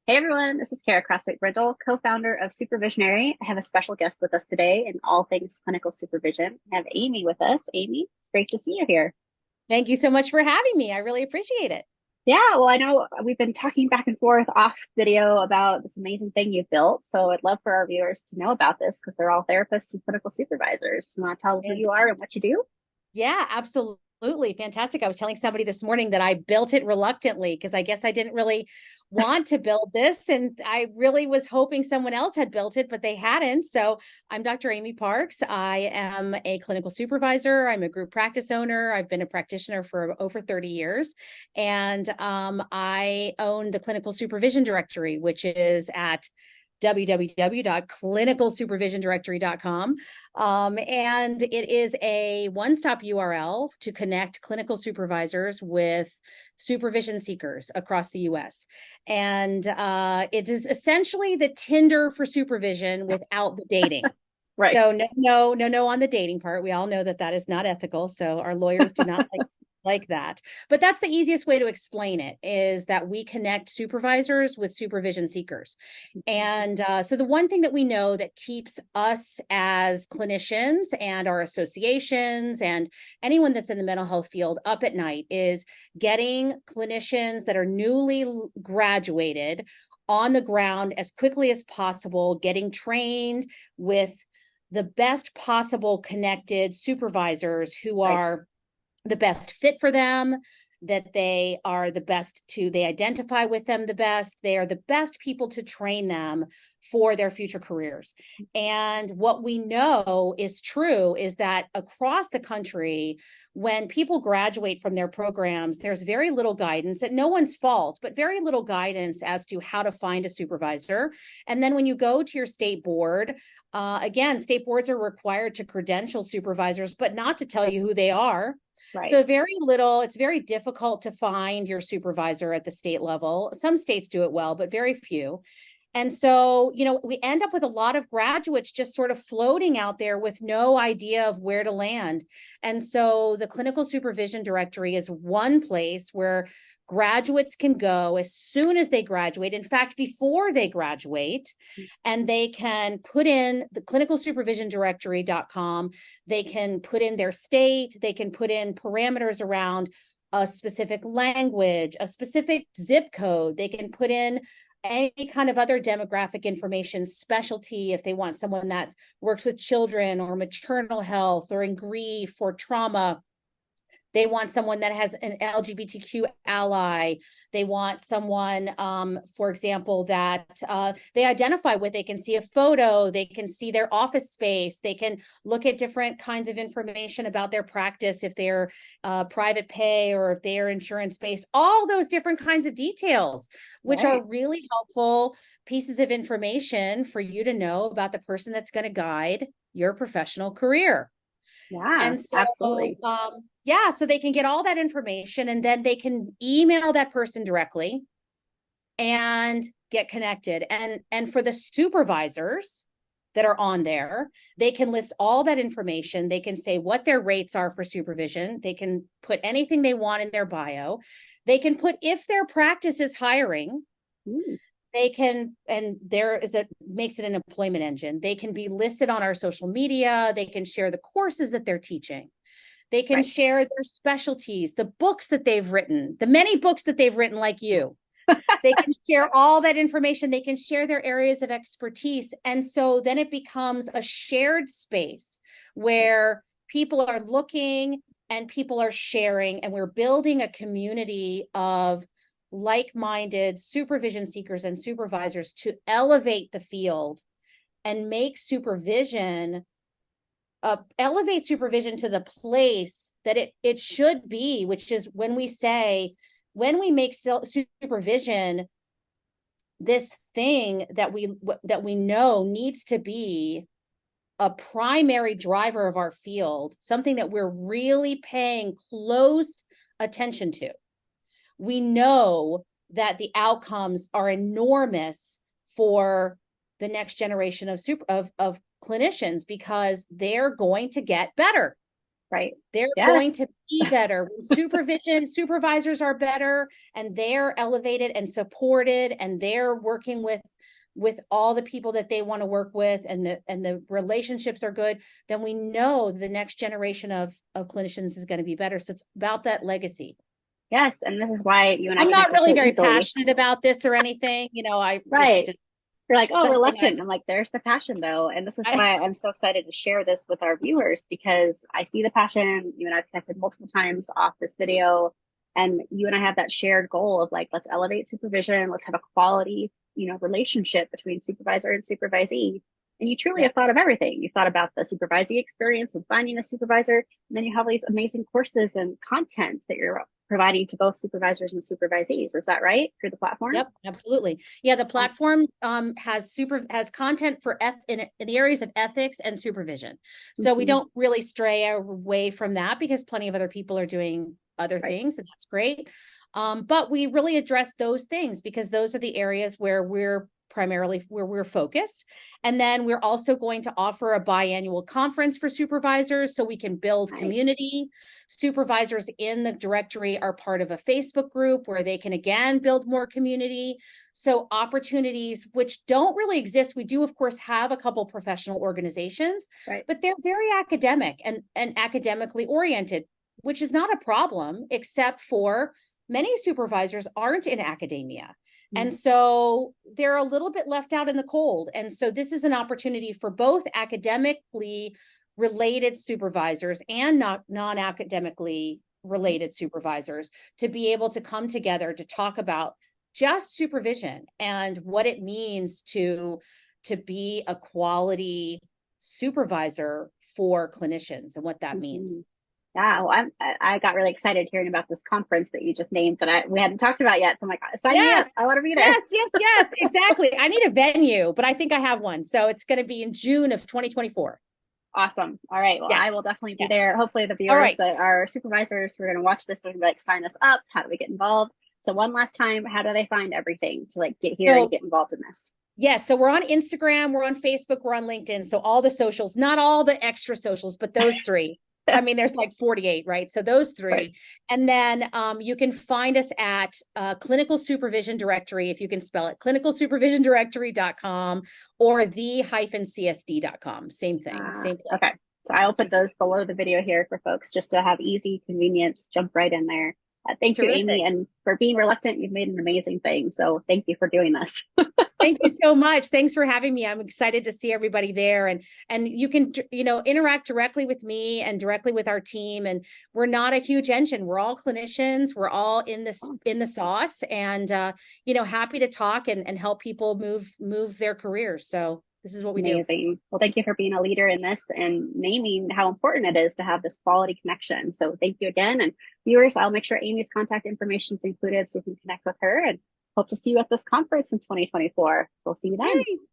Hey everyone, this is Kara Crossway-Brindle, co-founder of Supervisionary. I have a special guest with us today in all things clinical supervision. I have Amy with us. Amy, it's great to see you here. Thank you so much for having me. I really appreciate it. Yeah, well, I know we've been talking back and forth off video about this amazing thing you've built. So I'd love for our viewers to know about this because they're all therapists and clinical supervisors. You want to tell who you are and Fantastic. what you do? Yeah, absolutely. Fantastic. I was telling somebody this morning that I built it reluctantly because I guess I didn't really want to build this. And I really was hoping someone else had built it, but they hadn't. So I'm Dr. Amy Parks. I am a clinical supervisor. I'm a group practice owner. I've been a practitioner for over 30 years. And I own the Clinical Supervision Directory, which is at www.clinicalsupervisiondirectory.com. And it is a one-stop URL to connect clinical supervisors with supervision seekers across the US. And it is essentially the Tinder for supervision without the dating. Right. So no on the dating part. We all know that that is not ethical. So our lawyers do not like that. But that's the easiest way to explain it is that we connect supervisors with supervision seekers. And so the one thing that we know that keeps us as clinicians and our associations and anyone that's in the mental health field up at night is getting clinicians that are newly graduated on the ground as quickly as possible, getting trained with the best possible connected supervisors who Right. are the best fit for them, that they are the best they identify with them the best. They are the best people to train them for their future careers. And what we know is true is that across the country, when people graduate from their programs, there's very little guidance, at no one's fault, but very little guidance as to how to find a supervisor. And then when you go to your state board, again, state boards are required to credential supervisors, but not to tell you who they are. Right. So very little, it's very difficult to find your supervisor at the state level. Some states do it well, but very few. And so, we end up with a lot of graduates just sort of floating out there with no idea of where to land. And so the clinical supervision directory is one place where graduates can go as soon as they graduate. In fact, before they graduate, and they can put in the clinicalsupervisiondirectory.com. They can put in their state, they can put in parameters around a specific language, a specific zip code. They can put in any kind of other demographic information, specialty, if they want someone that works with children or maternal health or in grief or trauma. They want someone that has an LGBTQ ally. They want someone, for example, that they identify with. They can see a photo. They can see their office space. They can look at different kinds of information about their practice, if they're private pay or if they are insurance based. All those different kinds of details, which are Right. really helpful pieces of information for you to know about the person that's going to guide your professional career. Yeah, And so, absolutely. yeah, so they can get all that information and then they can email that person directly and get connected. And for the supervisors that are on there, they can list all that information. They can say what their rates are for supervision. They can put anything they want in their bio. They can put if their practice is hiring, Mm, they can, and there is a makes it an employment engine. They can be listed on our social media. They can share the courses that they're teaching. They can right. share their specialties, the books that they've written, the many books that they've written, like you. They can share all that information. They can share their areas of expertise. And so then it becomes a shared space where people are looking and people are sharing, and we're building a community of like-minded supervision seekers and supervisors to elevate the field and make supervision elevate supervision to the place that it should be, which is when we say, when we make supervision this thing that we know needs to be a primary driver of our field, something that we're really paying close attention to. We know that the outcomes are enormous for the next generation of clinicians because they're going to get better. Right. They're Yes. going to be better when supervisors are better and they're elevated and supported and they're working with all the people that they want to work with and the relationships are good, then we know the next generation of clinicians is going to be better. So it's about that legacy. Yes. And this is why you and I I'm not connected really so very easily. passionate about this or anything, it's Right. just You're like, oh, something I reluctant. I'm just like, there's the passion though. And this is I, why I'm so excited to share this with our viewers because I see the passion. You and I've connected multiple times off this video. And you and I have that shared goal of like, let's elevate supervision. Let's have a quality, relationship between supervisor and supervisee. And you truly yeah. have thought of everything. You thought about the supervisee experience and finding a supervisor. And then you have these amazing courses and content that you're providing to both supervisors and supervisees. Is that right? Through the platform? Yep, absolutely. Yeah, the Oh, platform has content for in the areas of ethics and supervision. So we mhm. don't really stray away from that because plenty of other people are doing other Right. things, and that's great. But we really address those things because those are the areas where we're focused. And then we're also going to offer a biannual conference for supervisors so we can build Nice. community. Supervisors in the directory are part of a Facebook group where they can again build more community. So opportunities which don't really exist. We do, of course, have a couple professional organizations, Right. but they're very academic and academically oriented, which is not a problem, except for many supervisors aren't in academia. And Mm. so they're a little bit left out in the cold. And so this is an opportunity for both academically related supervisors and not non-academically related supervisors to be able to come together to talk about just supervision and what it means to be a quality supervisor for clinicians and what that means. Mhm. Yeah, well, I got really excited hearing about this conference that you just named that we hadn't talked about yet. So I'm like, sign me up. Yes. I want to be there. Yes, exactly. I need a venue, but I think I have one. So it's going to be in June of 2024. Awesome. All right. Well, Yes. I will definitely be Yes. there. Hopefully, the All viewers right. that are supervisors who are going to watch this are going to be like, sign us up. How do we get involved? So, one last time, how do they find everything to like get here and So get involved in this? yes, so we're on Instagram, we're on Facebook, we're on LinkedIn. So all the socials, not all the extra socials, but those three. I mean, there's like 48, right? So those Right. three. And then you can find us at Clinical Supervision Directory, if you can spell it, clinicalsupervisiondirectory.com or the-csd.com. Same thing, same place. Okay. So, I will put those below the video here for folks just to have easy, convenient, jump right in there. Thank you, Amy. Terrific. And for being reluctant, you've made an amazing thing. So, thank you for doing this. Thank you so much. Thanks for having me. I'm excited to see everybody there and you can interact directly with me and directly with our team and we're not a huge engine. We're all clinicians. We're all in the sauce and happy to talk and help people move their careers. So this is what we do. Amazing. Well, thank you for being a leader in this and naming how important it is to have this quality connection. So thank you again. And viewers, I'll make sure Amy's contact information is included so you can connect with her and hope to see you at this conference in 2024. So we'll see you then. Yay.